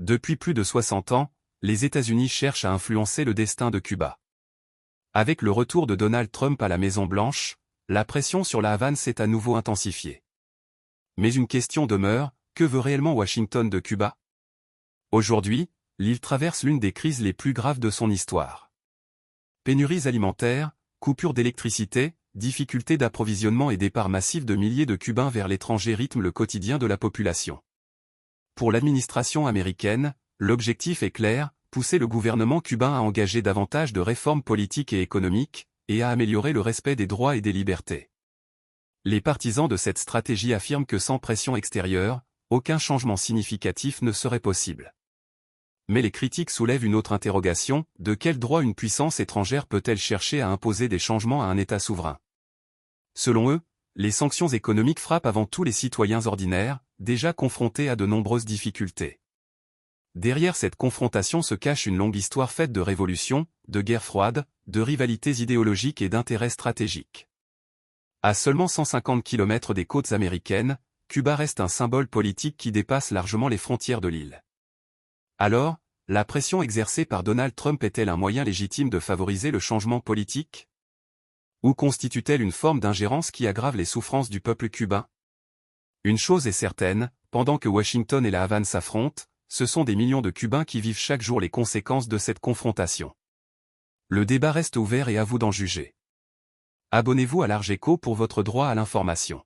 Depuis plus de 60 ans, les États-Unis cherchent à influencer le destin de Cuba. Avec le retour de Donald Trump à la Maison-Blanche, la pression sur la Havane s'est à nouveau intensifiée. Mais une question demeure, que veut réellement Washington de Cuba? Aujourd'hui, l'île traverse l'une des crises les plus graves de son histoire. Pénuries alimentaires, coupures d'électricité, difficultés d'approvisionnement et départ massif de milliers de Cubains vers l'étranger rythment le quotidien de la population. Pour l'administration américaine, l'objectif est clair, pousser le gouvernement cubain à engager davantage de réformes politiques et économiques, et à améliorer le respect des droits et des libertés. Les partisans de cette stratégie affirment que sans pression extérieure, aucun changement significatif ne serait possible. Mais les critiques soulèvent une autre interrogation, de quel droit une puissance étrangère peut-elle chercher à imposer des changements à un État souverain? Selon eux, les sanctions économiques frappent avant tout les citoyens ordinaires, déjà confrontés à de nombreuses difficultés. Derrière cette confrontation se cache une longue histoire faite de révolutions, de guerres froides, de rivalités idéologiques et d'intérêts stratégiques. À seulement 150 km des côtes américaines, Cuba reste un symbole politique qui dépasse largement les frontières de l'île. Alors, la pression exercée par Donald Trump est-elle un moyen légitime de favoriser le changement politique? Ou constitue-t-elle une forme d'ingérence qui aggrave les souffrances du peuple cubain? Une chose est certaine, pendant que Washington et la Havane s'affrontent, ce sont des millions de Cubains qui vivent chaque jour les conséquences de cette confrontation. Le débat reste ouvert et à vous d'en juger. Abonnez-vous à Large Écho pour votre droit à l'information.